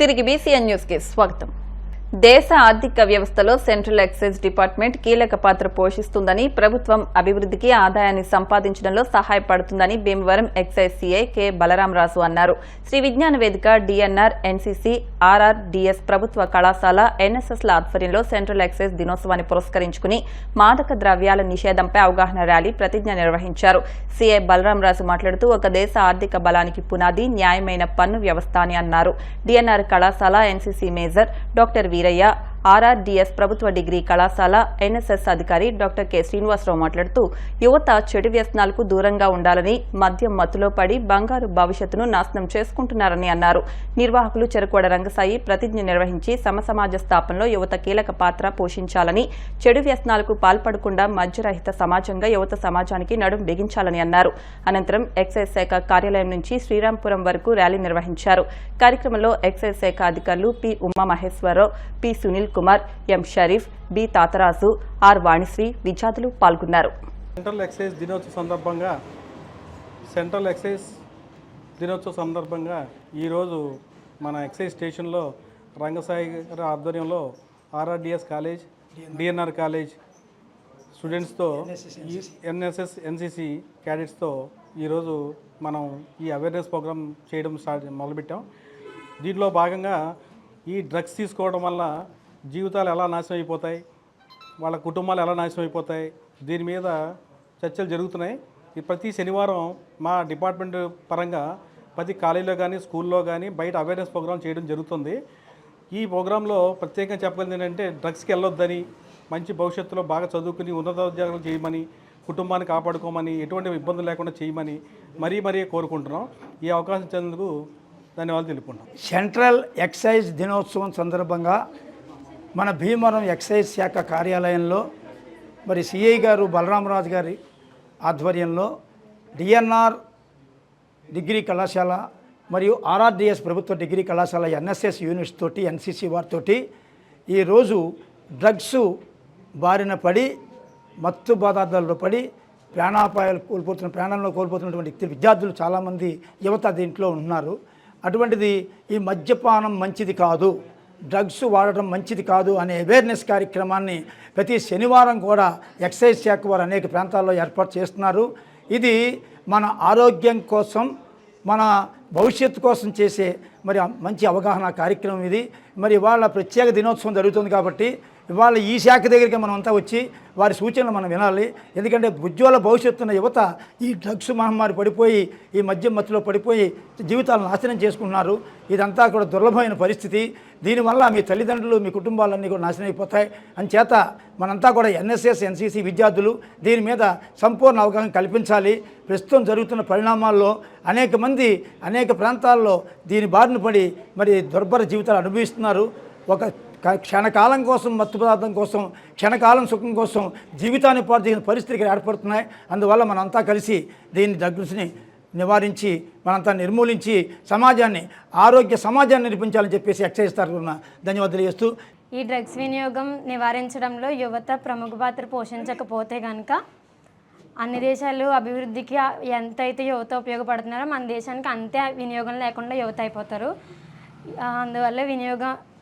తిరిగి BCN news కి స్వాగతం. దేశ ఆర్థిక వ్యవస్థలో సెంట్రల్ ఎక్సైజ్ డిపార్ట్మెంట్ కీలక పాత్ర పోషిస్తుందని, ప్రభుత్వం అభివృద్ధికి ఆదాయాన్ని సంపాదించడంలో సహాయపడుతుందని Bhimavaram excise CI K Balaramaraju అన్నారు. శ్రీ విజ్ఞాన వేదిక, డిఎన్ఆర్, ఎన్సీసీ, ఆర్ఆర్డీఎస్ ప్రభుత్వ కళాశాల, ఎన్ఎస్ఎస్ల ఆధ్వర్యంలో సెంట్రల్ ఎక్సైజ్ దినోత్సవాన్ని పురస్కరించుకుని మాదక ద్రవ్యాల నిషేధంపై అవగాహన ర్యాలీ, ప్రతిజ్ఞ నిర్వహించారు. సీఐ బలరామరాజు మాట్లాడుతూ ఒక దేశ ఆర్థిక బలానికి పునాది న్యాయమైన పన్ను వ్యవస్థ అని అన్నారు. డిఎన్ఆర్ కళాశాల, ఎన్సీసీ మేజర్ డాక్టర్ వీరయ్య, ఆర్ఆర్డీఎస్ ప్రభుత్వ డిగ్రీ కళాశాల, ఎన్ఎస్ఎస్ అధికారి డాక్టర్ కె శ్రీనివాసరావు మాట్లాడుతూ యువత చెడు వ్యసనాలకు దూరంగా ఉండాలని, మద్యం మత్తులో పడి బంగారు భవిష్యత్తును నాశనం చేసుకుంటున్నారని అన్నారు. నిర్వాహకులు చెరుకోడ రంగసాయి ప్రతిజ్ఞ నిర్వహించి సమసమాజ స్థాపనలో యువత కీలక పాత్ర పోషించాలని, చెడు వ్యసనాలకు పాల్పడకుండా మద్యరహిత సమాజంగా యువత సమాజానికి నడుం బిగించాలని అన్నారు. అనంతరం ఎక్సైజ్ శాఖ కార్యాలయం నుంచి శ్రీరాంపురం వరకు ర్యాలీ నిర్వహించారు. కార్యక్రమంలో ఎక్సైజ్ శాఖ అధికారులు P Umamaheswararao, P Sunil Kumar, M Sharif, B Tataraju, R Vanisri విద్యార్థులు పాల్గొన్నారు. సెంట్రల్ ఎక్సైజ్ దినోత్సవ సందర్భంగా ఈరోజు మన ఎక్సైజ్ స్టేషన్లో రంగసాయి గారి ఆధ్వర్యంలో ఆర్ఆర్డీఎస్ కాలేజ్, డిఎన్ఆర్ కాలేజ్ స్టూడెంట్స్తో, ఎన్ఎస్ఎస్, ఎన్సీసీ క్యాడెట్స్తో ఈరోజు మనం ఈ అవేర్నెస్ ప్రోగ్రామ్ చేయడం మొదలుపెట్టాం. దీంట్లో భాగంగా ఈ డ్రగ్స్ తీసుకోవడం వల్ల జీవితాలు ఎలా నాశనం అయిపోతాయి, వాళ్ళ కుటుంబాలు ఎలా నాశనం అయిపోతాయి, దీని మీద చర్చలు జరుగుతున్నాయి. ప్రతి శనివారం మా డిపార్ట్మెంట్ పరంగా ప్రతి కాలేజీలో కానీ, స్కూల్లో కానీ బయట అవేర్నెస్ ప్రోగ్రామ్ చేయడం జరుగుతుంది. ఈ ప్రోగ్రాంలో ప్రత్యేకంగా చెప్పగలిగింది ఏంటంటే డ్రగ్స్కి వెళ్ళొద్దని, మంచి భవిష్యత్తులో బాగా చదువుకుని ఉన్నతోద్యోగాలు చేయమని, కుటుంబాన్ని కాపాడుకోమని, ఎటువంటి ఇబ్బందులు లేకుండా చేయమని మరీ కోరుకుంటున్నాం. ఈ అవకాశం ఇచ్చేందుకు ధన్యవాదాలు తెలుపుకుంటాం. సెంట్రల్ ఎక్సైజ్ దినోత్సవం సందర్భంగా మన భీమవరం ఎక్సైజ్ శాఖ కార్యాలయంలో మరి సిఐ గారు బలరామరాజు గారి ఆధ్వర్యంలో డిఎన్ఆర్ డిగ్రీ కళాశాల మరియు ఆర్ఆర్డీఎస్ ప్రభుత్వ డిగ్రీ కళాశాల, ఎన్ఎస్ఎస్ యూనిట్స్ తోటి, ఎన్సీసీ వారితోటి ఈరోజు డ్రగ్స్ బారిన పడి, మత్తు పదార్థాల్లో పడి ప్రాణాలను కోల్పోతున్నటువంటి విద్యార్థులు చాలామంది యువత దీంట్లో ఉన్నారు. అటువంటిది ఈ మద్యపానం మంచిది కాదు, డ్రగ్స్ వాడటం మంచిది కాదు అనే అవేర్నెస్ కార్యక్రమాన్ని ప్రతి శనివారం కూడా ఎక్సైజ్ శాఖ వారు అనేక ప్రాంతాల్లో ఏర్పాటు చేస్తున్నారు. ఇది మన ఆరోగ్యం కోసం, మన భవిష్యత్తు కోసం చేసే మరి మంచి అవగాహన కార్యక్రమం ఇది. మరి ఇవాళ ప్రత్యేక దినోత్సవం జరుగుతుంది కాబట్టి ఇవాళ ఈ శాఖ దగ్గరికి మనం అంతా వచ్చి వారి సూచనలు మనం వినాలి. ఎందుకంటే ఉజ్వల భవిష్యత్తున్న యువత ఈ డ్రగ్స్ మహమ్మారి పడిపోయి, ఈ మద్యం మత్తులో పడిపోయి జీవితాలను నాశనం చేసుకుంటున్నారు. ఇదంతా కూడా దుర్లభమైన పరిస్థితి. దీనివల్ల మీ తల్లిదండ్రులు, మీ కుటుంబాలన్నీ కూడా నాశనం అయిపోతాయి. అంచేత మనంతా కూడా ఎన్ఎస్ఎస్, ఎన్సీసీ విద్యార్థులు దీని మీద సంపూర్ణ అవగాహన కల్పించాలి. ప్రస్తుతం జరుగుతున్న పరిణామాల్లో అనేక మంది అనేక ప్రాంతాల్లో దీని బారిన పడి మరి దుర్భర జీవితాలు అనుభవిస్తున్నారు. ఒక క్షణకాలం కోసం, మత్తు పదార్థం కోసం, క్షణకాలం సుఖం కోసం జీవితాన్ని పాటు చేసిన పరిస్థితులు ఏర్పడుతున్నాయి. అందువల్ల మనంతా కలిసి దీన్ని డ్రగ్స్ని నివారించి, మనంతా నిర్మూలించి ఆరోగ్య సమాజాన్ని నిర్మించాలని చెప్పేసి ఎక్సైజ్ తరఫున ధన్యవాదాలు చేస్తూ, ఈ డ్రగ్స్ వినియోగం నివారించడంలో యువత ప్రముఖ పాత్ర పోషించకపోతే కనుక అన్ని దేశాలు అభివృద్ధికి ఎంతైతే యువత ఉపయోగపడుతున్నారో మన దేశానికి అంతే వినియోగం లేకుండా యువత అయిపోతారు. అందువల్ల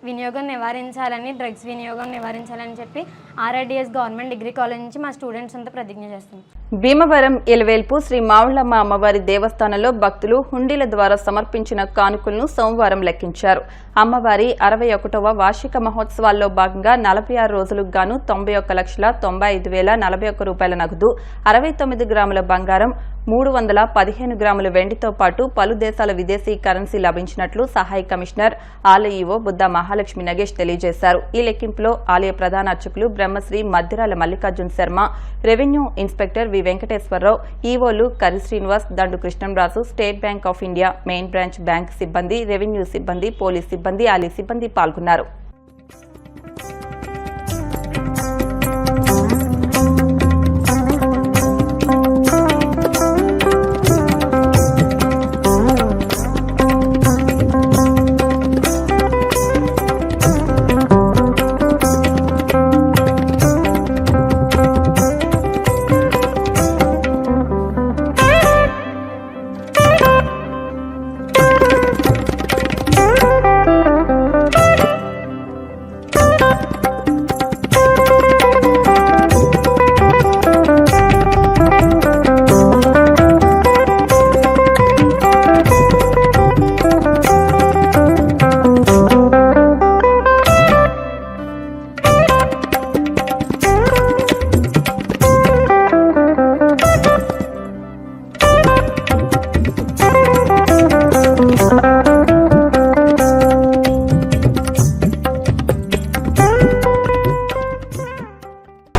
వినియోగం నివారించాలని, డ్రగ్స్ వినియోగం నివారించాలని చెప్పి ఆర్ఆర్డీఎస్ గవర్నమెంట్ డిగ్రీ కాలేజ్ నుంచి మా స్టూడెంట్స్ అంతా ప్రతిజ్ఞ చేస్తున్నాం. భీమవరం ఎలవేల్పు శ్రీ మావుళ్ళమ్మ అమ్మవారి దేవస్థానంలో భక్తులు హుండీల ద్వారా సమర్పించిన కానుకలను సోమవారం లెక్కించారు. అమ్మవారి 61వ వార్షిక మహోత్సవాల్లో భాగంగా 46 రోజులకు గాను 91,95,041 రూపాయల నగదు, 69 గ్రాముల బంగారం, 315 గ్రాముల వెండితో పాటు పలు దేశాల విదేశీ కరెన్సీ లభించినట్లు సహాయ కమిషనర్, ఆలయ ఈవో బుద్ధ మహాలక్ష్మి నగేష్ తెలియజేశారు. ఈ లెక్కింపులో ఆలయ ప్రధాన అర్చకులు Brahmasri Maddirala Mallikarjuna Sharma, revenue inspector V Venkateswararao, ఈవోలు Kari Srinivas, Dandu Krishnamraju, state bank of India main branch bank సిబ్బంది, రెవెన్యూ సిబ్బంది, పోలీస్ సిబ్బంది, ఆలయ సిబ్బంది పాల్గొన్నారు.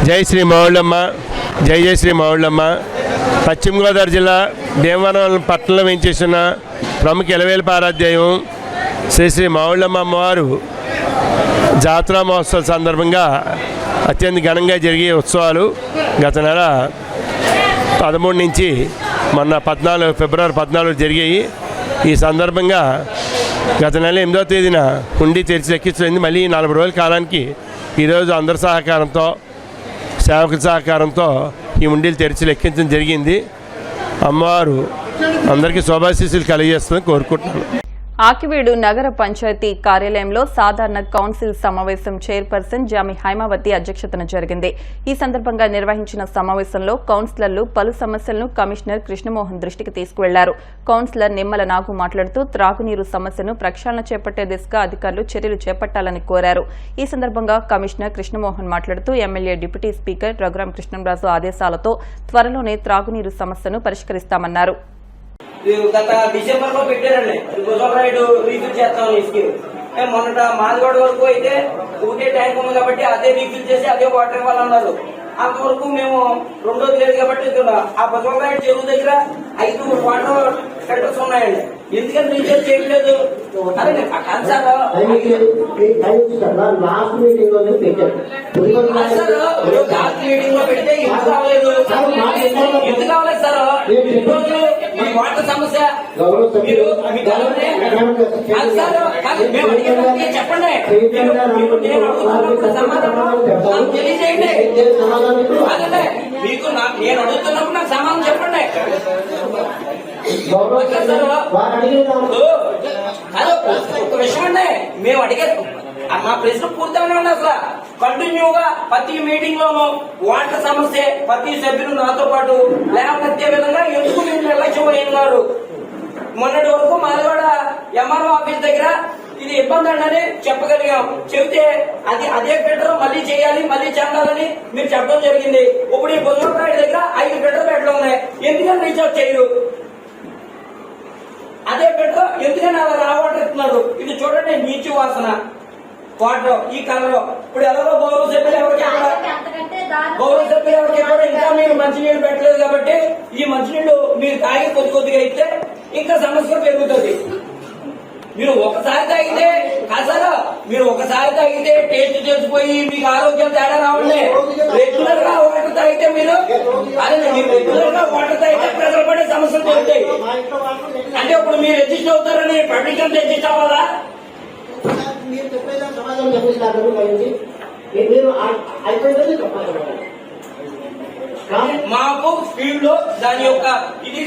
జై శ్రీ మావుళ్ళమ్మ, జై జై శ్రీ మావుళ్ళమ్మ. పశ్చిమ గోదావరి జిల్లా భీమవరం పట్టణంలో వేయించేసిన ప్రముఖ ఇలవేల్పు ఆరాధ్యాయం శ్రీ శ్రీ మావుళ్ళమ్మ అమ్మవారు జాతరా మహోత్సవం సందర్భంగా అత్యంత ఘనంగా జరిగే ఉత్సవాలు గత నెల 13 నుంచి మొన్న ఫిబ్రవరి 14 జరిగాయి. ఈ సందర్భంగా గత నెల 8వ తేదీన హుండీ తెరిచి ఎక్కించింది. మళ్ళీ 40 రోజుల కాలానికి ఈరోజు అందరి సహకారంతో, సేవకుల సహకారంతో ఈ హుండీలు తెరిచి లెక్కించడం జరిగింది. అమ్మవారు అందరికీ శోభాశీస్సులు కలిగజేస్తుందని కోరుకుంటున్నాను. ఆకివీడు నగర పంచాయతీ కార్యాలయంలో సాధారణ కౌన్సిల్ సమావేశం చైర్పర్సన్ జామి హైమావతి అధ్యక్షతన జరిగింది. ఈ సందర్భంగా నిర్వహించిన సమావేశంలో కౌన్సిలర్లు పలు సమస్యలను కమిషనర్ కృష్ణమోహన్ దృష్టికి తీసుకువెళ్లారు. కౌన్సిలర్ నిమ్మల నాగు మాట్లాడుతూ త్రాగునీరు సమస్యను ప్రక్షాళన చేపట్టే దిశగా అధికారులు చర్యలు చేపట్టాలని కోరారు. ఈ సందర్భంగా కమిషనర్ కృష్ణమోహన్ మాట్లాడుతూ MLA deputy speaker Raghuram Krishnamraju ఆదేశాలతో త్వరలోనే త్రాగునీరు సమస్యను పరిష్కరిస్తామన్నారు. గత డిసెంబర్ లో పెట్టారండి రైడ్ రీఫిల్ చేస్తాం స్కీమ్. మొన్నట మాదిగోడ వరకు అయితే ఒకటే ట్యాంక్ ఉంది కాబట్టి అదే రీఫిల్ చేసి అదే వాటర్ ఇవ్వాలన్నారు. అంతవరకు మేము రెండోది లేదు కాబట్టి ఆ బసవరాయుడు చెరువు దగ్గర 5 వాటర్ ఫిల్టర్స్ ఉన్నాయండి. ఎందుకని రీఛార్జ్ చేయట్లేదు? అదే సార్ లాస్ట్ మీటింగ్ లో పెట్టారు. లాస్ట్ మీటింగ్ లో పెడితే ఎందుకు రావలేదు? ఎందుకు రావలేదు సార్? వాటర్ సమస్య చెప్పండి. సమాధానం తెలియజేయండి. అదే మీకు నేను అడుగుతున్నప్పుడు నాకు సమాధానం చెప్పండి. ఒక విషయం అండి, మేము అడిగే మా ప్రశ్న పూర్తిగానే ఉంది. అసలు కంటిన్యూగా ప్రతి మీటింగ్ లోనూ వాటర్ సమస్య ప్రతి సభ్యులు నాతో పాటు లేవనెత్తే విధంగా ఎందుకు మీరు నిర్లక్ష్యమైనారు? మొన్నటి వరకు మాదివాడ ఎంఆర్ఓ ఆఫీస్ దగ్గర ఇది ఇబ్బంది అని చెప్పగలిగాం. చెబితే అదే ఫిల్టర్ మళ్ళీ చేయాలి, మళ్ళీ చెందాలని మీరు చెప్పడం జరిగింది. ఇప్పుడు ఈ బుధవారం దగ్గర 5 ఫిల్టర్ బెడ్లు ఉన్నాయి. ఎందుకని రీఛార్జ్ చేయరు? అదే ఫిల్టర్ ఎందుకని అలా రావట్లేదు? ఇది చూడండి, నీచు వాసన వాటర్ ఈ కలర్. ఇప్పుడు ఎవరో గౌరవ సభ్యులు ఎవరికి కూడా ఇంకా మీరు మంచినీళ్ళు పెట్టలేదు కాబట్టి ఈ మంచినీళ్ళు మీరు తాగి కొద్దిగా అయితే ఇంకా సమస్య పెరుగుతుంది. మీరు ఒకసారి తాగితే అసలు మీరు ఒకసారి తాగితే టేస్ట్ తెలిసిపోయి మీకు ఆరోగ్యం తేడా రావాలి. రెగ్యులర్ గా వాటర్ తాగితే మీరు రెగ్యులర్ గా వాటర్ తాగితే ప్రజలు పడే సమస్యలు పెరుగుతాయి. అంటే ఇప్పుడు మీరు రిజిస్టర్ అవుతారని పబ్లిక్ అంతా రిజిస్టర్ అవ్వాలా? మీరు చెప్పేదా సమాధానం చెప్పేసినారు. మీరు అయిపోయిందని చెప్పాలి. మాకు ఫీల్డ్ లో దాని యొక్క ఇది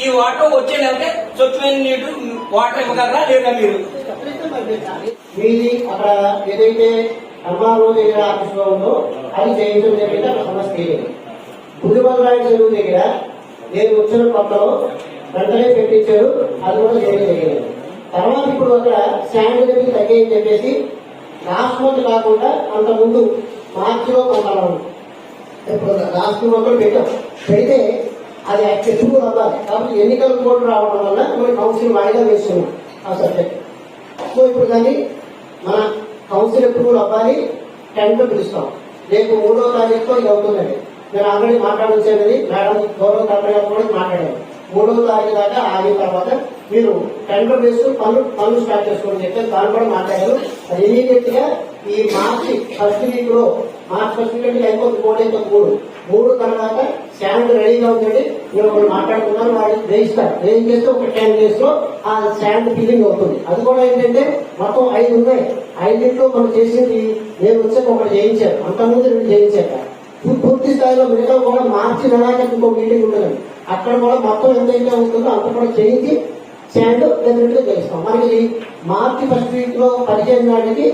ఈ వాటర్ వచ్చేదంటే స్వచ్ఛమైన నీరు వాటర్ ఇవ్వగలరా లేదా? మీరు మీది అక్కడ ఏదైతే ఎంఆర్ఓ దగ్గర ఆఫీస్ లో ఉందో అది చేయించడం జరిగింది. అక్కడ సమస్య లేదు. బుద్ధిమంతరాయుడు చెరువు దగ్గర నేను వచ్చిన కొత్తలో వెంటనే పెట్టించారు, అది కూడా చేయడం జరిగింది. తర్వాత ఇప్పుడు అక్కడ శాండ్ దగ్గర తగ్గాయని చెప్పేసి లాస్ట్ మంత్ కాకుండా అంత ముందు మార్చిలో కొంతమంది ఇప్పుడు లాస్ట్ మంత్ పెట్టాం. పెడితే అది ఎప్పుడు అవ్వాలి కాబట్టి ఎన్నికల కోడ్ రావడం వల్ల మనం కౌన్సిల్ వాయిదా వేస్తున్నాం ఆ సబ్జెక్ట్. సో ఇప్పుడు దాన్ని మన కౌన్సిల్ ఎప్పుడు అవ్వాలి, టెండర్ పిలుస్తాం. రేపు 3వ తారీఖుతో ఇది అవుతుందండి. నేను ఆల్రెడీ మాట్లాడొచ్చేది మేడం గౌరవ కలెక్టర్ గారు కూడా మాట్లాడాను. 3వ తారీఖు దాకా ఆగిన తర్వాత మీరు టెండర్ వేస్తూ పనులు స్టార్ట్ చేసుకోండి చెప్పి దాన్ని కూడా మాట్లాడారు. అది ఇమీడియట్ గా ఈ మార్చి ఫస్ట్ వీక్ లో అయిపోతుంది. 3 తర్వాత శాండ్ రెడీగా ఉందండి. మీరు ఒకరు మాట్లాడుతున్నారు, వాళ్ళు వేయిస్తారు. వేయించేస్తే ఒక 10 days లో ఆ శాండ్ ఫిల్లింగ్ అవుతుంది. అది కూడా ఏంటంటే మొత్తం 5 ఉన్నాయి. 5 మనం చేసింది నేను వచ్చాక ఒకటి చేయించారు, అంతకుముందు 2 చేయించాక పూర్తి స్థాయిలో మిగతా కూడా మార్చి నెలాకి ఇంకో మీటింగ్ ఉంటుందండి. అక్కడ కూడా మొత్తం ఎంతైతే ఉంటుందో అంత కూడా చేయించి శాండ్ డెఫినెట్ గా చేయిస్తాం. మనకి మార్చి ఫస్ట్ వీక్ లో 15 నాటికి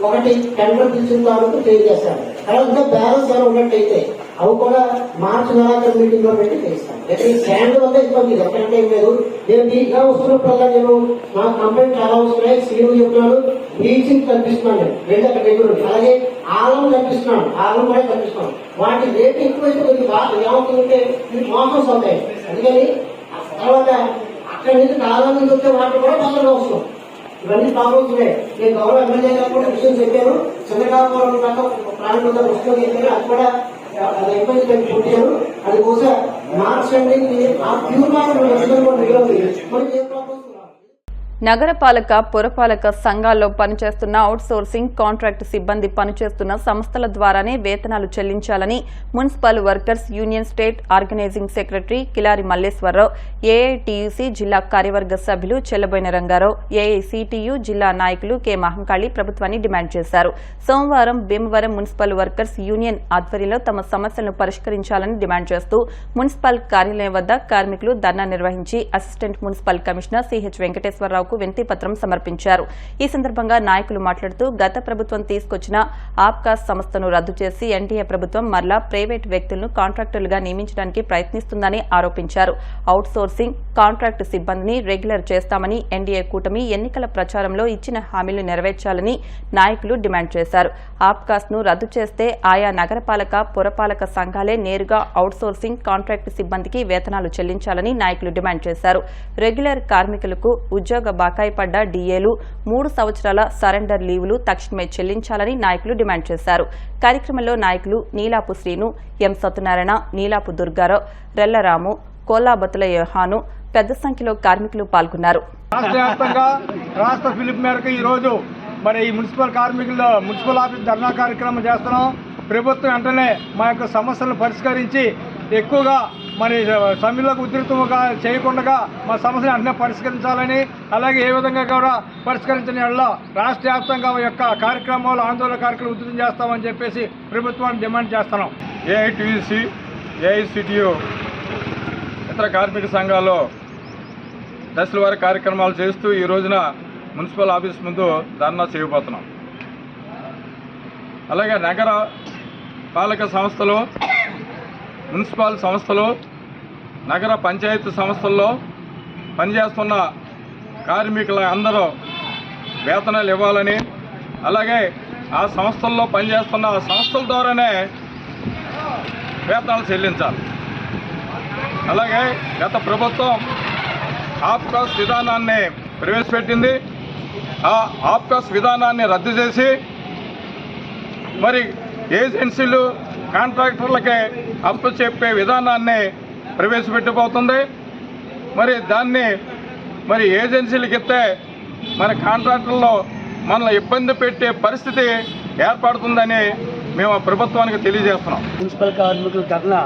ఒకటి టెండర్ పిలిచిన తాలూకు చేస్తారు. తర్వాత బ్యాలెన్స్ ఏమైనా ఉన్నట్టయితే అవి కూడా మార్చి నెలాఖరు మీటింగ్ లో పెట్టి చేయిస్తాం. శాండ్ వల్ల ఇబ్బంది ఎక్కడంటే ఏం లేదు. నేను ఇలా వస్తున్నప్పుడల్లా నేను నా కంప్లైంట్ చాలా వస్తున్నాయి. సీఎం చెప్తున్నాను, బ్లీచింగ్ కనిపిస్తున్నాను 2 అక్కడ దగ్గర. అలాగే ఆలం కనిపిస్తున్నాను, ఆలం కూడా కనిపిస్తున్నాను. వాటి రేట్ ఎక్కువైతే కొద్దిగా బాగా ఏమవుతుందంటే ఇది మోసమ్స్ అవుతాయి. అందుకని తర్వాత అక్కడి నుంచి కాలం నుంచి వచ్చే వాటర్ కూడా తొందరగా వస్తాం. ఇవన్నీ ప్రాబ్లమ్స్ ఉన్నాయి. నేను గౌరవ ఎమ్మెల్యేగా కూడా విషయం చెప్పాను. చిన్నకాపురం దాకా ప్రాణం మీద పుస్తకం చెప్పాను. అది కూడా ఎంపీ పుట్టాను. అది బహుశా మార్చ్ అండి ఆ తీర్మానం మనకి ఏ ప్రాబ్లమ్స్ నగరపాలక పురపాలక సంఘాల్లో పనిచేస్తున్న అవుట్సోర్సింగ్ కాంట్రాక్ట్ సిబ్బంది పనిచేస్తున్న సంస్థల ద్వారానే వేతనాలు చెల్లించాలని municipal workers union state organising secretary Kilari Malleswararao, AITUC జిల్లా కార్యవర్గ సభ్యులు చెల్లబోయిన రంగారావు, ఏఐసీటీయూ జిల్లా నాయకులు కె మహంకాళి ప్రభుత్వాన్ని డిమాండ్ చేశారు. సోమవారం భీమవరం మున్సిపల్ వర్కర్స్ యూనియన్ ఆధ్వర్యంలో తమ సమస్యలను పరిష్కరించాలని డిమాండ్ చేస్తూ మున్సిపల్ కార్యాలయం వద్ద కార్మికులు ధర్నా నిర్వహించి assistant municipal commissioner CH Venkateswararao వినతి పత్రం సమర్పించారు. ఈ సందర్భంగా నాయకులు మాట్లాడుతూ గత ప్రభుత్వం తీసుకొచ్చిన ఆప్కాస్ సంస్థను రద్దు చేసి ఎన్డీఏ ప్రభుత్వం మరలా ప్రైవేట్ వ్యక్తులను కాంట్రాక్టర్లుగా నియమించడానికి ప్రయత్నిస్తుందని ఆరోపించారు. అవుట్ సోర్సింగ్ కాంట్రాక్ట్ సిబ్బందిని రెగ్యులర్ చేస్తామని ఎన్డీఏ కూటమి ఎన్నికల ప్రచారంలో ఇచ్చిన హామీలు నెరవేర్చాలని నాయకులు డిమాండ్ చేశారు. ఆప్కాస్ ను రద్దు చేస్తే ఆయా నగరపాలక పురపాలక సంఘాలే నేరుగా అవుట్ సోర్సింగ్ కాంట్రాక్ట్ సిబ్బందికి వేతనాలు చెల్లించాలని నాయకులు డిమాండ్ చేశారు. రెగ్యులర్ కార్మికులకు ఉద్యోగ బకాయి పడ్డ డీఏలు 3 సంవత్సరాల సరెండర్ లీవులు తక్షణమే చెల్లించాలని నాయకులు డిమాండ్ చేశారు. కార్యక్రమంలో నాయకులు నీలాపు శ్రీను, ఎం సత్యనారాయణ, నీలాపు దుర్గారావు, రెల్లరాము, కోల్లాబతుల యోహాను పెద్ద సంఖ్యలో కార్మికులు పాల్గొన్నారు. రాష్ట్ర వ్యాప్తంగా రాష్ట్ర పిలుపు మేరకు ఈరోజు మరి ఈ మున్సిపల్ ఆఫీస్ ధర్నా కార్యక్రమం చేస్తున్నాం. ప్రభుత్వం వెంటనే మా యొక్క సమస్యలను పరిష్కరించి ఎక్కువగా మరి సమ్మెలకు ఉధృతంగా చేయకుండా మా సమస్యను వెంటనే పరిష్కరించాలని, అలాగే ఏ విధంగా కూడా పరిష్కరించిన వల్ల రాష్ట్ర వ్యాప్తంగా యొక్క కార్యక్రమాలు ఆందోళన కార్యక్రమం ఉధృతం చేస్తామని చెప్పేసి ప్రభుత్వాన్ని డిమాండ్ చేస్తున్నాం. ఏఐటీయూసీ, ఏఐసిటియు ఇతర కార్మిక సంఘాల్లో దశల వారి కార్యక్రమాలు చేస్తూ ఈ రోజున మున్సిపల్ ఆఫీస్ ముందు ధర్నా చేయబోతున్నాం. అలాగే నగర పాలక సంస్థలు, మున్సిపల్ సంస్థలు, నగర పంచాయతీ సంస్థల్లో పనిచేస్తున్న కార్మికుల అందరూ వేతనాలు ఇవ్వాలని, అలాగే ఆ సంస్థల్లో పనిచేస్తున్న ఆ సంస్థల ద్వారానే వేతనాలు చెల్లించాలి. అలాగే గత ప్రభుత్వం ఆప్కాస్ విధానాన్ని ప్రవేశపెట్టింది. ఆ ఆప్కాస్ విధానాన్ని రద్దు చేసి మరి ఏజెన్సీలు కాంట్రాక్టర్లకే అప్పు చెప్పే విధానాన్ని ప్రవేశపెట్టబోతుంది. మరి దాన్ని మరి ఏజెన్సీలకు ఇస్తే మన కాంట్రాక్టర్లో మనల్ని ఇబ్బంది పెట్టే పరిస్థితి ఏర్పడుతుందని మేము ప్రభుత్వానికి తెలియజేస్తున్నాం. మున్సిపల్ కార్మికుల ధర్నా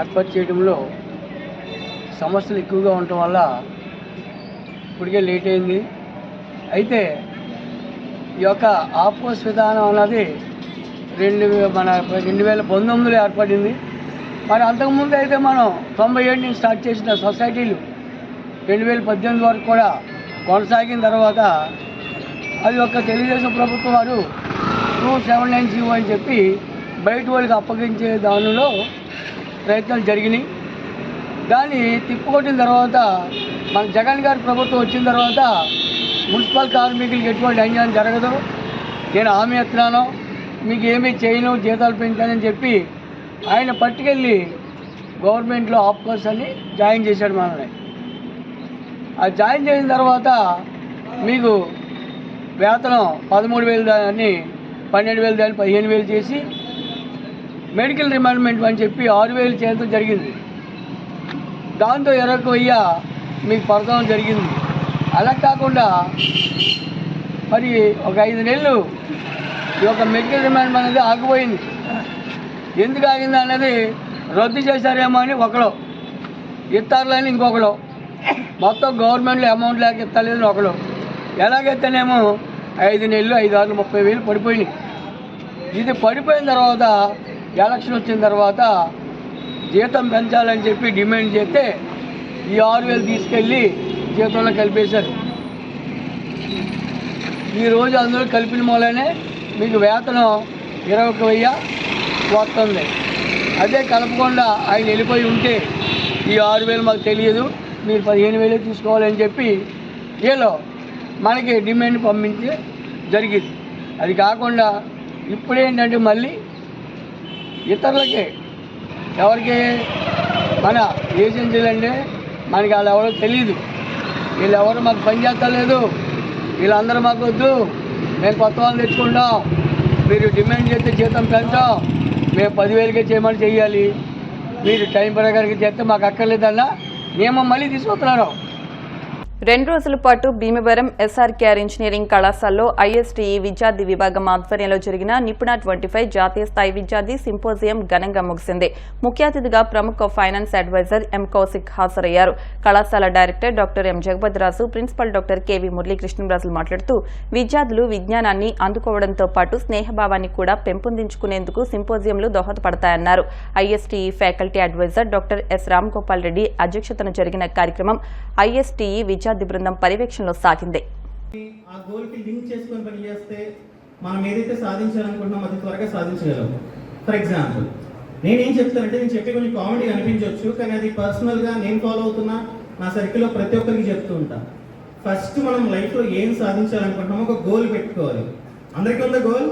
ఏర్పాటు చేయడంలో సమస్యలు ఎక్కువగా ఉండటం వల్ల ఇప్పటికే లేట్ అయింది. అయితే ఈ యొక్క ఆప్కోస్ విధానం అన్నది 2019లో ఏర్పడింది. మరి అంతకుముందు అయితే మనం 97 నుంచి స్టార్ట్ చేసిన సొసైటీలు 2018 వరకు కూడా కొనసాగిన తర్వాత అది ఒక తెలుగుదేశం ప్రభుత్వం వారు 279 అని చెప్పి బయట వాళ్ళకి అప్పగించే దానిలో ప్రయత్నాలు జరిగినాయి. దాన్ని తిప్పుకొట్టిన తర్వాత మన జగన్ గారి ప్రభుత్వం వచ్చిన తర్వాత మున్సిపల్ కార్మికులకు ఎటువంటి అన్యాయం జరగదు, నేను హామీ ఇస్తున్నాను, మీకు ఏమీ చేయను, జీతాలు పెంచానని చెప్పి ఆయన పట్టుకెళ్ళి గవర్నమెంట్లో ఆప్కోస్ అని జాయిన్ చేశాడు మనల్ని. ఆ జాయిన్ చేసిన తర్వాత మీకు వేతనం 13,000 దాన్ని 12,000 దాన్ని 15,000 చేసి మెడికల్ రిమాండ్మెంట్ అని చెప్పి 6,000 చేయడం జరిగింది. దాంతో 20,000 మీకు పడతాం జరిగింది. అలా కాకుండా మరి ఒక 5 నెలలు ఈ యొక్క మెడికల్ రిమాండ్ అనేది ఆగిపోయింది. ఎందుకు ఆగింది అనేది రద్దు చేశారేమో అని ఒకరు, ఇస్తారులని ఇంకొకరు, మొత్తం గవర్నమెంట్లో అమౌంట్ లేక ఇస్తలేదని ఒకరు, ఎలాగైతేనేమో 5 నెలలు 5, 6, 30,000 పడిపోయినాయి. ఇది పడిపోయిన తర్వాత ఎలక్షన్ వచ్చిన తర్వాత జీతం పెంచాలని చెప్పి డిమాండ్ చేస్తే ఈ 6,000 తీసుకెళ్ళి జీతంలో కలిపేశారు. ఈరోజు అందులో కలిపిన మూలనే మీకు వేతనం 21,000 వస్తుంది. అదే కలపకుండా ఆయన వెళ్ళిపోయి ఉంటే ఈ 6,000 మాకు తెలియదు, మీరు 15,000 తీసుకోవాలని చెప్పి వీళ్ళు మనకి డిమాండ్ పంపించి జరిగింది. అది కాకుండా ఇప్పుడేంటంటే మళ్ళీ ఇతరులకి, ఎవరికి మన ఏజెన్సీలు అంటే మనకి వాళ్ళు ఎవరో తెలియదు, వీళ్ళు ఎవరు మాకు పని చేస్తలేదు, వీళ్ళందరూ మాకు వద్దు, మేము కొత్త వాళ్ళు తెచ్చుకుంటాం, మీరు డిమాండ్ చేస్తే జీతం పెంచాం, మేము 10,000కే చేయమని చెయ్యాలి, మీరు టైం ప్రకారం చేస్తే మాకు అక్కర్లేదన్నా నియమం మళ్ళీ తీసుకొస్తున్నారు. 2 రోజుల పాటు భీమవరం ఎస్ఆర్కేఆర్ ఇంజనీరింగ్ కళాశాలలో ఐఎస్టీఈ విద్యార్థి విభాగం ఆధ్వర్యంలో జరిగిన నిపుణ 25 జాతీయ స్థాయి విద్యార్థి సింపోజియం ఘనంగా ముగిసింది. ముఖ్య అతిథిగా ప్రముఖ ఫైనాన్స్ అడ్వైజర్ ఎం కౌశిక్ హాజరయ్యారు. కళాశాల director doctor M Jagapathiraju, principal doctor KV మురళీకృష్ణరాజులు మాట్లాడుతూ విద్యార్థులు విజ్ఞానాన్ని అందుకోవడంతో పాటు స్నేహభావాన్ని కూడా పెంపొందించుకునేందుకు సింపోజియంలు దోహదపడతాయన్నారు. ISTE faculty adviser doctor S Ramgopal Reddy అధ్యక్షతన జరిగిన కార్యక్రమం ఐఎస్టీఈ విద్యార్థి బృందం పర్యవేక్షణలో సాగింది. ఆ గోల్ కి లింక్ చేసుకొని పని చేస్తే మనం ఏదైతే సాధించాలనుకుంటున్నామో అది త్వరగా సాధించగలం. ఫర్ ఎగ్జాంపుల్ నేనేం చెప్తానంటే, నేను చెప్పే కొంచెం కామెడీ అనిపించవచ్చు, కానీ అది పర్సనల్ గా నేను ఫాలో అవుతున్నా, నా సర్కిల్లో ప్రతి ఒక్కరికి చెప్తూ ఉంటా. ఫస్ట్ మనం లైఫ్ లో ఏం సాధించాలనుకుంటున్నామో ఒక గోల్ పెట్టుకోవాలి. అందరికీ ఉన్న గోల్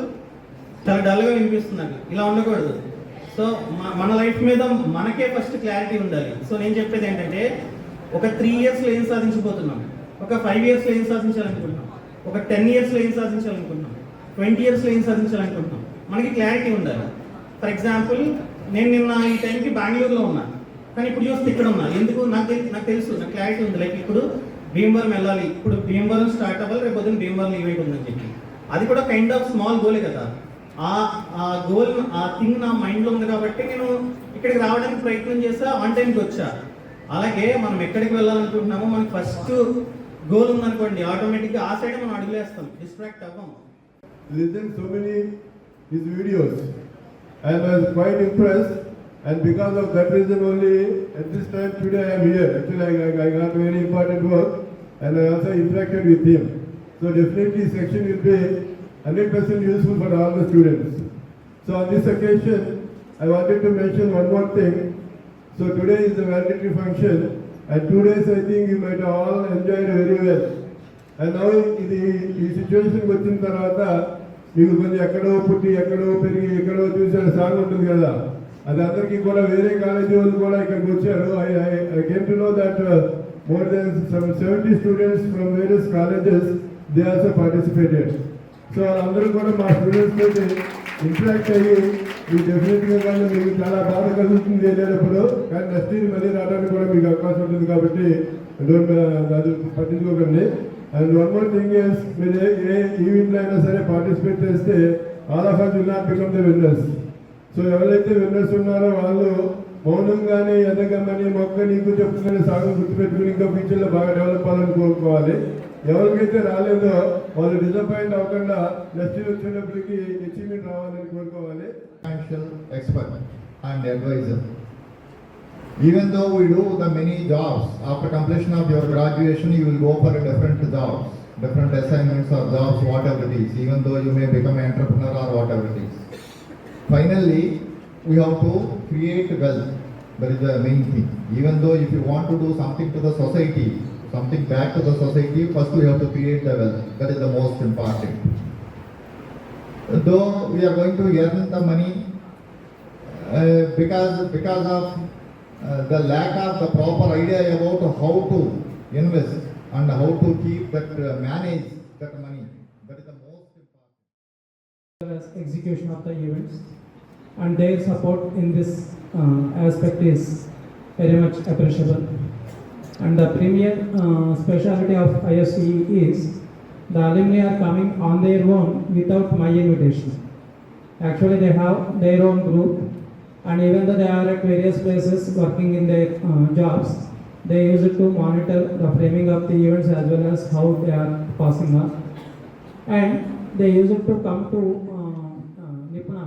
చాలా డల్ గా వినిపిస్తున్నది, ఇలా ఉండకూడదు. సో మన లైఫ్ మీద మనకే ఫస్ట్ క్లారిటీ ఉండాలి. సో నేను చెప్పేది ఏంటంటే, ఒక 3 ఇయర్స్లో ఏం సాధించబోతున్నాం, ఒక 5 ఇయర్స్లో ఏం సాధించాలనుకుంటున్నాం, ఒక 10 ఇయర్స్లో ఏం సాధించాలనుకుంటున్నాం, 20 ఇయర్స్లో ఏం సాధించాలనుకుంటున్నాం, మనకి క్లారిటీ ఉండాలి. ఫర్ ఎగ్జాంపుల్ నేను నిన్న ఈ టైంకి బెంగళూరులో ఉన్నా, కానీ ఇప్పుడు చూస్తే ఇక్కడ ఉన్నా. ఎందుకు నాకు తెలుసు, నాకు క్లారిటీ ఉంది. లైక్ ఇప్పుడు భీమవరం వెళ్ళాలి, ఇప్పుడు భీమవరం స్టార్ట్ అవ్వాలి, రేపు పొద్దున్న భీమవరం ఈవెంట్ ఉందని చెప్పి, అది కూడా కైండ్ ఆఫ్ స్మాల్ గోలే కదా. ఆ గోల్, ఆ థింగ్ నా మైండ్లో ఉంది కాబట్టి నేను ఇక్కడికి రావడానికి ప్రయత్నం చేసా, ఆన్ టైంకి వచ్చా. అలాగే మనం ఎక్కడికి వెళ్ళాలనుకుంటున్నామో మనకి ఫస్ట్ గోల్ ఉందనుకోండి, ఆటోమేటిక్గా ఆ సైడ్ మనం అడుగులేస్తాం, distract అవ్వం. Listened so many his videos and was quite impressed, and because of that reason only at this time today I am here. Actually I got very important work and I also interacted with him. So definitely section will be 100% useful for all the students. So on this occasion I wanted to mention one more thing. So today is the mandatory function, and 2 days I think you might have all enjoyed very well. And now ఈ సిచ్యువేషన్కి వచ్చిన తర్వాత మీకు కొంచెం ఎక్కడో పుట్టి ఎక్కడో పెరిగి ఎక్కడో చూసిన సాంగ్ ఉంటుంది కదా, అది అందరికీ కూడా వేరే కాలేజీ వాళ్ళు కూడా ఇక్కడికి వచ్చారు. I came to know that more than some 70 students from various colleges they also participated. So వాళ్ళందరూ కూడా మా స్టూడెంట్స్ తోటి ఇంటరాక్ట్ అయ్యి మీకు డెఫినెట్గా కానీ మీకు చాలా బాధ కలుగుతుంది వెళ్ళేటప్పుడు, కానీ నెక్స్ట్ ఇయర్ మళ్ళీ రావడానికి కూడా మీకు అవకాశం ఉంటుంది కాబట్టి అది పట్టించుకోకండి. And one more thing is, మీరు ఏ ఈవెంట్లో అయినా సరే పార్టిసిపేట్ చేస్తే all of us will not become the winners. So ఎవరైతే విన్నర్స్ ఉన్నారో వాళ్ళు మౌనంగానే ఎదగమని మొక్క నీకు చెప్తుందని సాగు గుర్తుపెట్టుకుని ఇంకా ఫ్యూచర్లో బాగా డెవలప్ అవ్వాలని కోరుకోవాలి. ఎవరికైతే రాలేదో వాళ్ళు డిసప్పాయింట్ అవ్వకుండా నెక్స్ట్ ఇయర్ వచ్చేటప్పటికి అచీవ్మెంట్ రావాలని కోరుకోవాలి. Financial expert and advisor. Even though we do the many jobs, after completion of your graduation you will go for a different jobs, different assignments or jobs, whatever it is, even though you may become an entrepreneur or whatever it is. Finally, we have to create wealth. That is the main thing. Even though if you want to do something to the society, something back to the society, first we have to create the wealth. That is the most important. Though we are going to earn the money because of the lack of the proper idea about how to invest and how to keep that manage that money, that is the most important. Execution of the events, and their support in this aspect is very much appreciable. And the premier specialty of ISTE is the alumni are coming on their own without my invitation. Actually they have their own group, and even though they are at various places working in their jobs, they use it to monitor the framing of the events as well as how they are passing on, and they use it to come to Nipuna.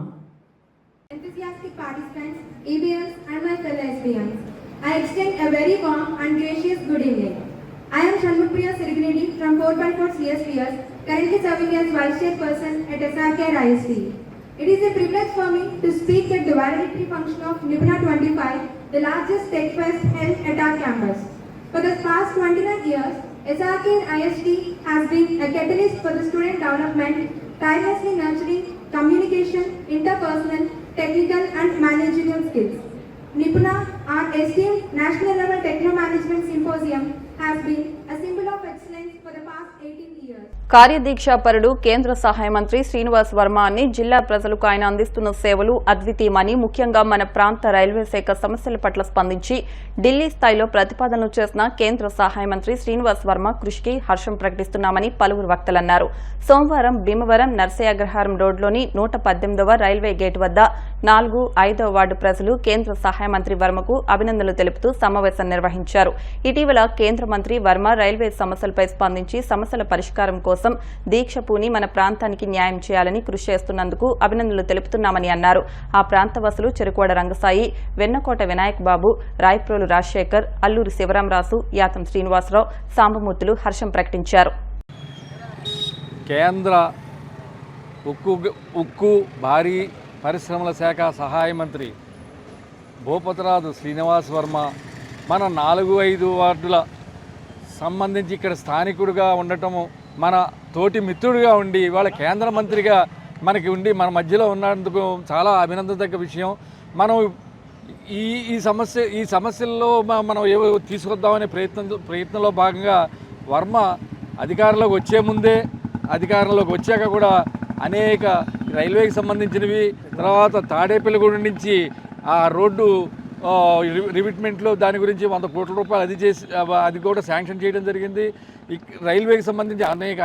Enthusiastic participants, EBMs and my fellow SBMs, I extend a very warm and gracious good evening. I am Shanmukpriya Siriginedi from 4x4 CSPS, currently serving as Vice Chairperson at SRKR IST. It is a privilege for me to speak at the valedictory function of Nipuna 25, the largest tech fest held at our campus. For the past 29 years, SRKR IST has been a catalyst for the student development, tirelessly nurturing communication, interpersonal, technical and managerial skills. Nipuna, our esteemed national level techno management symposium, has been a symbol of excellence for the past 18 years. years. కార్యదీక్షాపరుడు కేంద్ర సహాయ మంత్రి శ్రీనివాస్ వర్మ అని జిల్లా ప్రజలకు ఆయన అందిస్తున్న సేవలు అద్వితీయమని, ముఖ్యంగా మన ప్రాంత రైల్వే శాఖ సమస్యల పట్ల స్పందించి ఢిల్లీ స్థాయిలో ప్రతిపాదనలు చేసిన కేంద్ర సహాయ మంత్రి శ్రీనివాస్ వర్మ కృషికి హర్షం ప్రకటిస్తున్నామని పలువురు వక్తలన్నారు. సోమవారం భీమవరం నర్సయాగ్రహారం రోడ్లోని 118వ రైల్వే గేట్ వద్ద 4, 5వ వార్డు ప్రజలు కేంద్ర సహాయ మంత్రి వర్మకు అభినందనలు తెలుపుతూ సమావేశం నిర్వహించారు. ఇటీవల కేంద్ర మంత్రి వర్మ రైల్వే సమస్యలపై స్పందించి సమస్యల పరిష్కారం కోసం దీక్ష పూని మన ప్రాంతానికి న్యాయం చేయాలని కృషి చేస్తున్నందుకు అభినందనలు తెలుపుతున్నామని అన్నారు. ఆ ప్రాంతవాసులు చెరుకువాడ రంగసాయి, వెన్నకోట వినాయక్ బాబు, రాయప్రోలు రాజశేఖర్, అల్లూరి శివరామరాజు, యాతం శ్రీనివాసరావు, సాంబమూర్తులు హర్షం ప్రకటించారు. కేంద్ర ఉక్కు భారీ పరిశ్రమల శాఖ సహాయ మంత్రి భూపతిరాజు శ్రీనివాస్ వర్మ మన 4-5 వార్డుల సంబంధించి ఇక్కడ స్థానికుడిగా ఉండటము, మన తోటి మిత్రుడిగా ఉండి ఇవాళ కేంద్ర మంత్రిగా మనకి ఉండి మన మధ్యలో ఉన్నందుకు చాలా అభినందదగ్గ విషయం. మనం ఈ సమస్యల్లో మనం ఏవో తీసుకొద్దామనే ప్రయత్నంలో భాగంగా వర్మ అధికారంలోకి వచ్చే ముందే, అధికారంలోకి వచ్చాక కూడా అనేక రైల్వేకి సంబంధించినవి, తర్వాత తాడేపల్లిగూడెం నుంచి ఆ రోడ్డు రివిట్మెంట్లో దాని గురించి 100 కోట్ల రూపాయలు అది కూడా శాంక్షన్ చేయడం జరిగింది. రైల్వేకి సంబంధించి అనేక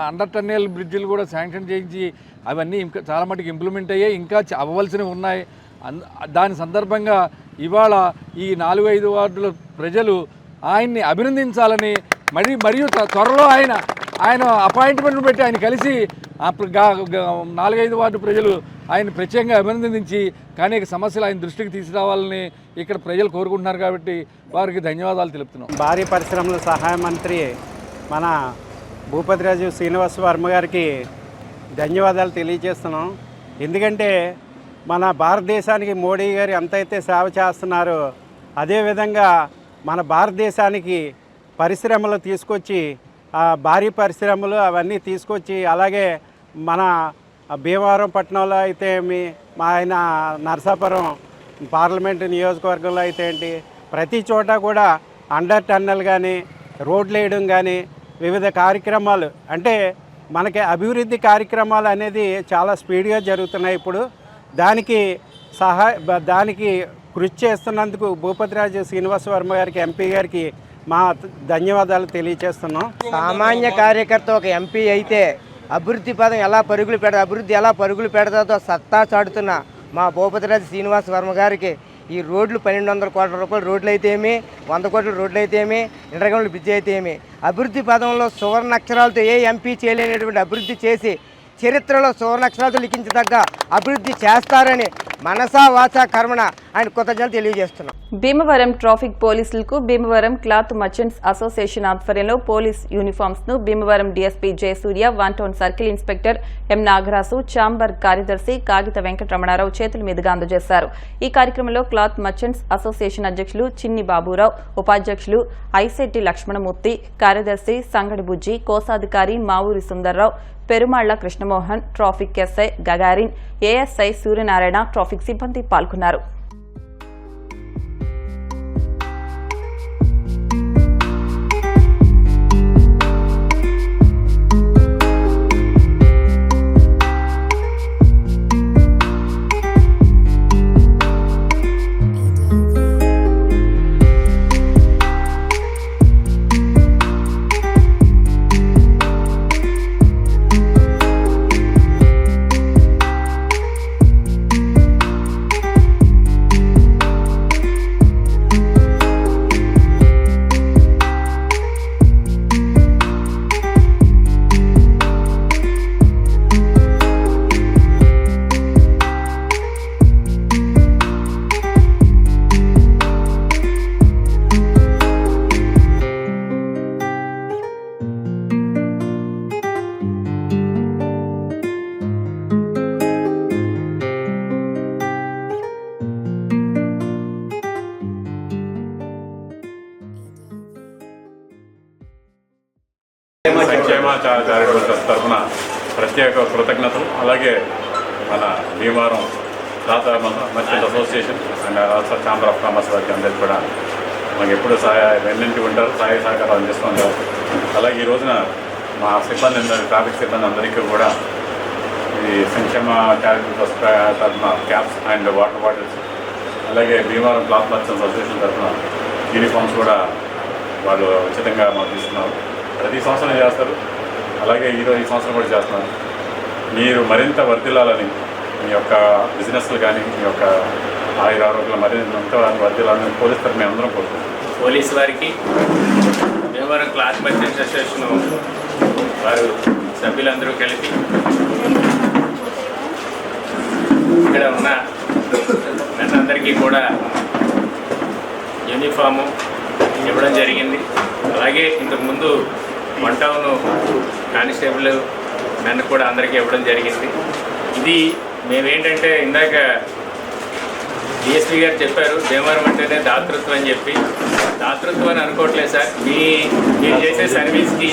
అండర్ టన్నెల్ బ్రిడ్జిలు కూడా శాంక్షన్ చేయించి అవన్నీ ఇంకా చాలా మటుకు ఇంప్లిమెంట్ అయ్యాయి, ఇంకా అవ్వవలసినవి ఉన్నాయి. దాని సందర్భంగా ఇవాళ ఈ 4-5 వార్డుల ప్రజలు ఆయన్ని అభినందించాలని మరియు త్వరలో ఆయన అపాయింట్మెంట్ పెట్టి ఆయన కలిసి 4-5 వార్డు ప్రజలు ఆయన ప్రత్యేకంగా అభినందించి అనేక సమస్యలు ఆయన దృష్టికి తీసుకురావాలని ఇక్కడ ప్రజలు కోరుకుంటున్నారు. కాబట్టి వారికి ధన్యవాదాలు తెలుపుతున్నాం. భారీ పరిశ్రమల సహాయ మంత్రి మన భూపతిరాజు శ్రీనివాస్ వర్మ గారికి ధన్యవాదాలు తెలియజేస్తున్నాం. ఎందుకంటే మన భారతదేశానికి మోడీ గారు ఎంతైతే సేవ చేస్తున్నారో అదేవిధంగా మన భారతదేశానికి పరిశ్రమలు తీసుకొచ్చి, భారీ పరిశ్రమలు అవన్నీ తీసుకొచ్చి, అలాగే మన భీమవరం పట్టణంలో అయితే మా ఆయన నరసాపురం పార్లమెంటు నియోజకవర్గంలో అయితే ఏంటి ప్రతి చోట కూడా అండర్ టన్నెల్ కానీ, రోడ్లు వేయడం కానీ, వివిధ కార్యక్రమాలు, అంటే మనకి అభివృద్ధి కార్యక్రమాలు అనేది చాలా స్పీడ్గా జరుగుతున్నాయి. ఇప్పుడు దానికి కృషి చేస్తున్నందుకు భూపతిరాజు శ్రీనివాస్ వర్మ గారికి, ఎంపీ గారికి మా ధన్యవాదాలు తెలియజేస్తున్నాం. సామాన్య కార్యకర్త ఒక ఎంపీ అయితే అభివృద్ధి ఎలా పరుగులు పెడతాదో సత్తా చాటుతున్న మా భూపతిరాజు శ్రీనివాస్ వర్మ గారికి ఈ రోడ్లు 1200 కోట్ల రూపాయల రోడ్లు అయితే ఏమి, 100 కోట్ల రోడ్లు అయితే ఏమి, ఇంటర్గ్రౌండ్ బ్రిడ్జ్ అయితే ఏమి, అభివృద్ధి పదంలో సువర్ణాక్షరాలతో ఏ ఎంపీ చేయలేనటువంటి అభివృద్ధి చేసి చరిత్రలో సువర్ణాక్షరాలతో లిఖించదగ్గ అభివృద్ధి చేస్తారని మనసా వాచా కర్మణ ఆయన కృతజ్ఞతలు తెలియజేస్తున్నాం. భీమవరం ట్రాఫిక్ పోలీసులకు భీమవరం క్లాత్ మర్చెంట్స్ అసోసియేషన్ ఆధ్వర్యంలో పోలీస్ యూనిఫామ్స్ ను Bhimavaram DSP Jayasurya, 1 town circle inspector M Nagaraju, chamber కార్యదర్శి కాగిత వెంకటరమణారావు చేతుల మీదుగా అందజేశారు. ఈ కార్యక్రమంలో క్లాత్ మర్చెంట్స్ అసోసియేషన్ అధ్యక్షులు చిన్ని బాబురావు, ఉపాధ్యక్షులు ఐశెట్టి లక్ష్మణమూర్తి, కార్యదర్శి సంగడి బుజ్జి, కోశాధికారి Mavuri Sundarrao, Perumalla Krishnamohan, traffic SI Gagarin, ASI Suryanarayana, traffic సిబ్బంది పాల్గొన్నారు. సంక్షేమ చారిటబుల్ తరఫున ప్రత్యేక కృతజ్ఞతలు. అలాగే మన Bhimavaram cloth merchant association and also chamber of commerce వారికి అందరికీ కూడా మనకి ఎప్పుడు వెన్నంటి ఉంటారు, సహాయ సహకారాలు అందిస్తూ ఉంటారు. అలాగే ఈ రోజున మా సిబ్బంది అందరికీ, ట్రాఫిక్ సిబ్బంది అందరికీ కూడా ఈ సంక్షేమ చారిటబుల్ ట్రస్ట్ తరఫున క్యాప్స్ అండ్ వాటర్ బాటిల్స్, అలాగే భీమవరం క్లాత్ మర్చెంట్స్ అసోసియేషన్ తరఫున యూనిఫామ్స్ కూడా వాళ్ళు ఉచితంగా మాకు ఇస్తున్నారు. ప్రతి సంవత్సరం చేస్తారు, అలాగే ఈ సంవత్సరం కూడా చేస్తున్నారు. మీరు మరింత వర్ధిల్లాలని, మీ యొక్క బిజినెస్లు కానీ మీ యొక్క ఆరోగ్యాలు మరింత వర్ధిల్లాలని పోలీస్ తరఫున మేము అందరం కోరుకుంటున్నాం. పోలీసు వారికి, భీమవరం క్లాత్ మర్చెంట్స్ అసోసియేషన్ వారు సభ్యులందరూ కలిపి ఇక్కడ ఉన్న అందరికీ కూడా యూనిఫాము ఇవ్వడం జరిగింది. అలాగే ఇంతకుముందు 1 టౌన్ కానిస్టేబుల్ నన్ను కూడా అందరికీ ఇవ్వడం జరిగింది. ఇది మేమేంటంటే ఇందాక డిఎస్పీ గారు చెప్పారు, భీమవరం అంటేనే దాతృత్వం అని చెప్పి. దాతృత్వం అని అనుకోవట్లేదు సార్, మీరు చేసే సర్వీస్కి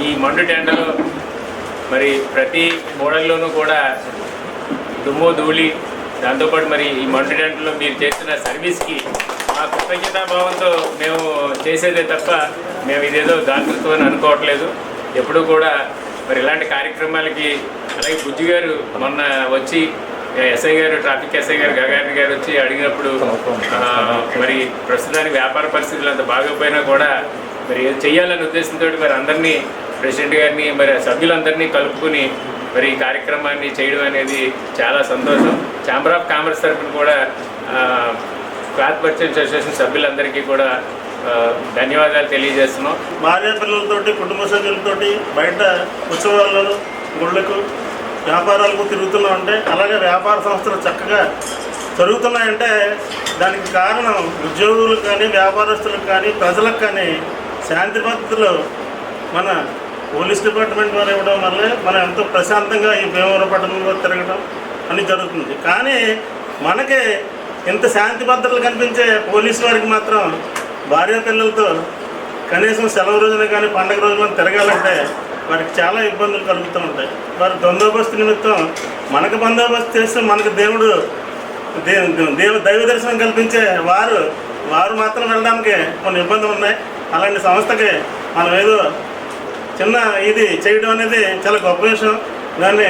ఈ మండు టెండలో మరి ప్రతి మోడల్లోనూ కూడా దుమ్ము ధూళి, దాంతోపాటు మరి ఈ మండు టెండలో మీరు చేసిన సర్వీస్కి మా కృతజ్ఞతాభావంతో మేము చేసేదే తప్ప మేము ఇదేదో దాతృత్వం అని అనుకోవట్లేదు. ఎప్పుడూ కూడా మరి ఇలాంటి కార్యక్రమాలకి, అలాగే బుజ్జి గారు మొన్న వచ్చి ఎస్ఐ గారు, ట్రాఫిక్ ఎస్ఐ గారు గగారిని గారు వచ్చి అడిగినప్పుడు మరి ప్రస్తుతానికి వ్యాపార పరిస్థితులు అంత బాగోపోయినా కూడా మరి చేయాలనే ఉద్దేశంతో మరి అందరినీ, ప్రెసిడెంట్ గారిని, మరి సభ్యులందరినీ కలుపుకుని మరి ఈ కార్యక్రమాన్ని చేయడం అనేది చాలా సంతోషం. ఛాంబర్ ఆఫ్ కామర్స్ తరఫున కూడా క్లాత్ మర్చెంట్స్ అసోసియేషన్ సభ్యులందరికీ కూడా ధన్యవాదాలు తెలియజేస్తున్నాం. భార్య పిల్లలతోటి, కుటుంబ సభ్యులతోటి బయట ఉత్సవాలలో, గుళ్ళకు, వ్యాపారాలకు తిరుగుతున్నామంటే, అలాగే వ్యాపార సంస్థలు చక్కగా జరుగుతున్నాయంటే దానికి కారణం ఉద్యోగులకు కానీ, వ్యాపారస్తులకు కానీ, ప్రజలకు కానీ శాంతి భద్రతలు మన పోలీస్ డిపార్ట్మెంట్ వారు ఇవ్వడం వల్లే మనం ఎంతో ప్రశాంతంగా ఈ భీమవరం పట్టణంలో తిరగడం అని జరుగుతుంది. కానీ మనకి ఇంత శాంతి భద్రతలు కనిపించే పోలీసు వారికి మాత్రం భార్య పిల్లలతో కనీసం సెలవు రోజున కానీ పండగ రోజున తిరగాలంటే వారికి చాలా ఇబ్బందులు కలుగుతూ ఉంటాయి. వారి బందోబస్తు నిమిత్తం మనకు బందోబస్తు చేస్తే మనకు దేవుడు దైవ దర్శనం కల్పించే వారు మాత్రం వెళ్ళడానికి కొన్ని ఇబ్బందులు ఉన్నాయి. అలాంటి సంస్థకి మనం ఏదో చిన్న ఇది చేయడం అనేది చాలా గొప్ప విషయం. దాన్ని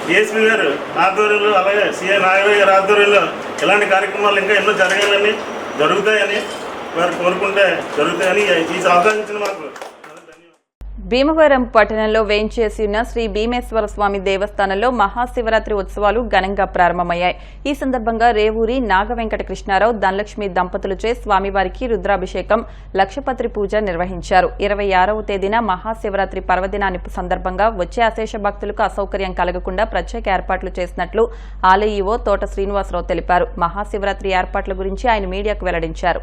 డిఎస్పీ గారు ఆధ్వర్యంలో, అలాగే సిఐ నాగరాజు గారి ఆధ్వర్యంలో ఇలాంటి కార్యక్రమాలు ఇంకా ఎన్నో జరగాలని, జరుగుతాయని వారు కోరుకుంటే జరుగుతాయని ఈ అవకాశం ఇచ్చిన మాకు. భీమవరం పట్టణంలో వేంచేసి ఉన్న శ్రీ భీమేశ్వర స్వామి దేవస్థానంలో మహాశివరాత్రి ఉత్సవాలు ఘనంగా ప్రారంభమయ్యాయి. ఈ సందర్భంగా రేవూరి నాగవెంకట కృష్ణారావు, ధనలక్ష్మి దంపతులచే స్వామివారికి రుద్రాభిషేకం, లక్షపత్రి పూజ నిర్వహించారు. 26వ తేదీన మహాశివరాత్రి పర్వదినాన్ని సందర్భంగా వచ్చే అశేష భక్తులకు అసౌకర్యం కలగకుండా ప్రత్యేక ఏర్పాట్లు చేసినట్లు ఆలయ ఈవో తోట శ్రీనివాసరావు తెలిపారు. మహాశివరాత్రి ఏర్పాట్ల గురించి ఆయన మీడియాకు వెల్లడించారు.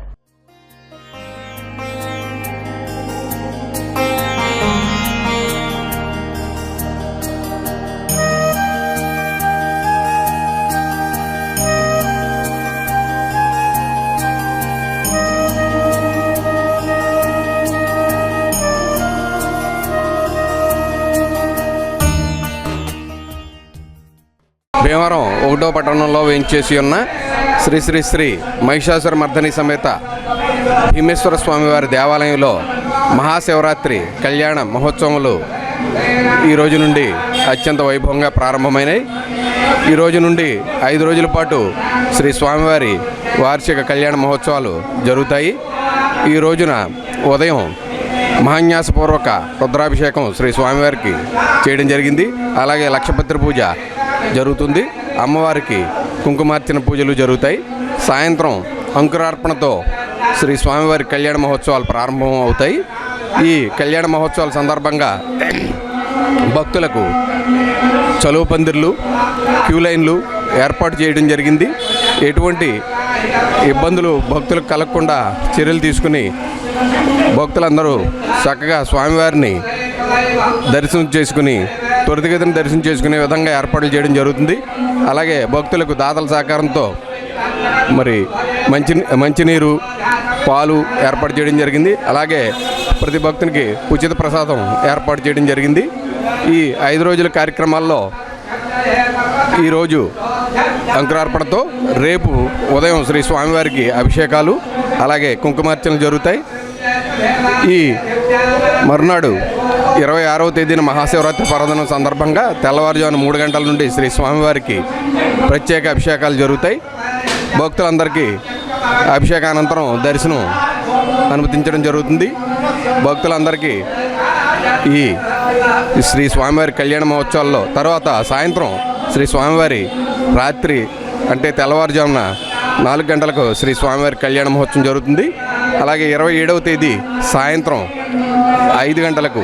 భీమవరం 1వ పట్టణంలో వేంచేసి ఉన్న శ్రీ శ్రీ శ్రీ మహిషాసుర మర్దని సమేత భీమేశ్వర స్వామివారి దేవాలయంలో మహాశివరాత్రి కళ్యాణ మహోత్సవములు ఈ రోజు నుండి అత్యంత వైభవంగా ప్రారంభమైనాయి. ఈ రోజు నుండి 5 రోజుల పాటు శ్రీ స్వామివారి వార్షిక కళ్యాణ మహోత్సవాలు జరుగుతాయి. ఈ రోజున ఉదయం మహాన్యాసపూర్వక రుద్రాభిషేకం శ్రీ స్వామివారికి చేయడం జరిగింది. అలాగే లక్షపత్రి పూజ జరుగుతుంది. అమ్మవారికి కుంకుమార్చన పూజలు జరుగుతాయి. సాయంత్రం అంకురార్పణతో శ్రీ స్వామివారి కళ్యాణ మహోత్సవాలు ప్రారంభం అవుతాయి. ఈ కళ్యాణ మహోత్సవాల సందర్భంగా భక్తులకు చలువ పందిర్లు, క్యూ లైన్లు ఏర్పాటు చేయడం జరిగింది. ఎటువంటి ఇబ్బందులు భక్తులకు కలగకుండా చర్యలు తీసుకుని భక్తులందరూ చక్కగా స్వామివారిని దర్శనం చేసుకుని త్వరితగతిన దర్శనం చేసుకునే విధంగా ఏర్పాట్లు చేయడం జరుగుతుంది. అలాగే భక్తులకు దాతల సహకారంతో మరి మంచినీరు, పాలు ఏర్పాటు చేయడం జరిగింది. అలాగే ప్రతి భక్తునికి ఉచిత ప్రసాదం ఏర్పాటు చేయడం జరిగింది. ఈ 5 రోజుల కార్యక్రమాల్లో ఈరోజు అంకురార్పణతో రేపు ఉదయం శ్రీ స్వామివారికి అభిషేకాలు, అలాగే కుంకుమార్చనలు జరుగుతాయి. ఈ మరునాడు 26వ తేదీన మహాశివరాత్రి పర్వదినం సందర్భంగా తెల్లవారుజామున 3 గంటల నుండి శ్రీ స్వామివారికి ప్రత్యేక అభిషేకాలు జరుగుతాయి. భక్తులందరికీ అభిషేకానంతరం దర్శనం అనుమతించడం జరుగుతుంది. భక్తులందరికీ ఈ శ్రీ స్వామివారి కళ్యాణ మహోత్సవాల్లో తర్వాత సాయంత్రం శ్రీ స్వామివారి రాత్రి అంటే తెల్లవారుజామున 4 గంటలకు శ్రీ స్వామివారి కళ్యాణ మహోత్సవం జరుగుతుంది. అలాగే 27వ తేదీ సాయంత్రం 5 గంటలకు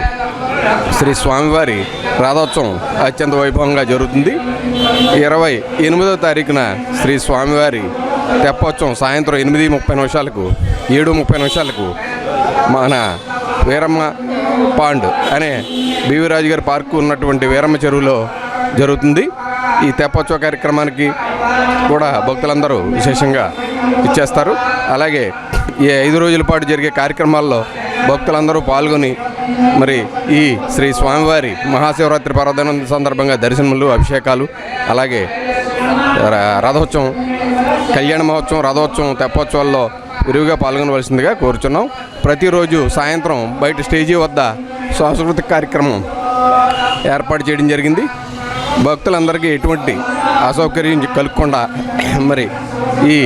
శ్రీ స్వామివారి రథోత్సవం అత్యంత వైభవంగా జరుగుతుంది. 28వ తారీఖున శ్రీ స్వామివారి తెప్పోత్సవం సాయంత్రం 8:30 7:30 మన వీరమ్మ పాండ్ అనే బివి రాజు గారి పార్కు ఉన్నటువంటి వీరమ్మ చెరువులో జరుగుతుంది. ఈ తెప్పోత్సవ కార్యక్రమానికి కూడా భక్తులందరూ విశేషంగా ఇచ్చేస్తారు. అలాగే ఈ 5 రోజుల పాటు జరిగే కార్యక్రమాల్లో భక్తులందరూ పాల్గొని మరి ఈ శ్రీ స్వామివారి మహాశివరాత్రి పర్వదినం సందర్భంగా దర్శనములు, అభిషేకాలు, అలాగే రథోత్సవం, కళ్యాణ మహోత్సవం, రథోత్సవం, తెప్పోత్సవాల్లో విరివిగా పాల్గొనవలసిందిగా కోరుచున్నాం. ప్రతిరోజు సాయంత్రం బయట స్టేజీ వద్ద సాంస్కృతిక కార్యక్రమం ఏర్పాటు చేయడం జరిగింది. భక్తులందరికీ ఎటువంటి అసౌకర్యం కలుగకుండా మరి ఈ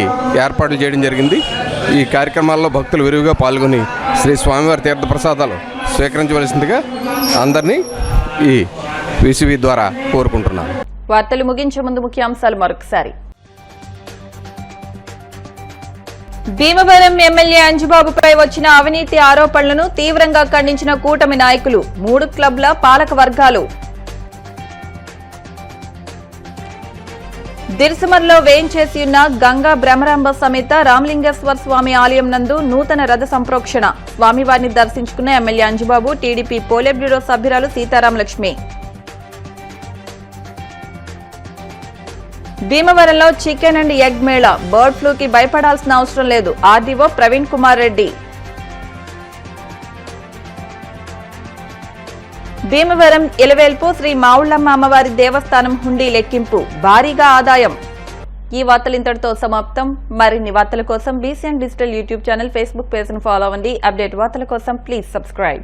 ఏర్పాట్లు చేయడం జరిగింది. ఈ కార్యక్రమాల్లో భక్తులు విరివిగా పాల్గొని శ్రీ స్వామివారి తీర్థప్రసాదాలు స్వీకరించవలసిందిగా అందరినీ ఈ విసివి ద్వారా కోరుకుంటున్నాను. వార్తలు ముగించే ముందు ముఖ్యాంశాలు మరొకసారి. భీమవరం ఎమ్మెల్యే అంజుబాబుపై వచ్చిన అవినీతి ఆరోపణలను తీవ్రంగా ఖండించిన కూటమి నాయకులు, 3 క్లబ్ల పాలక వర్గాలు. దిర్సుమర్లో వేయించేసి ఉన్న గంగా బ్రహ్మరాంబ సమేత రామలింగేశ్వర స్వామి ఆలయం నందు నూతన రథ సంప్రోక్షణ. స్వామివారిని దర్శించుకున్న MLA Anjubabu, TDP politburo సభ్యురాలు సీతారాం లక్ష్మి. భీమవరంలో chicken and egg mela. Bird ఫ్లూకి భయపడాల్సిన అవసరం లేదు. ఆర్డీఓ ప్రవీణ్ కుమార్ రెడ్డి. భీమవరం ఇలవేల్పు శ్రీ మావుళ్లమ్మ అమ్మవారి దేవస్థానం హుండీ లెక్కింపు, భారీగా ఆదాయం. ఈ వార్తలు ఇంతటితో సమాప్తం. మరిన్ని వార్తల కోసం BCN digital YouTube channel, Facebook page ను ఫాలో అవ్వండి. అప్డేట్ వార్తల కోసం ప్లీజ్ సబ్స్క్రైబ్.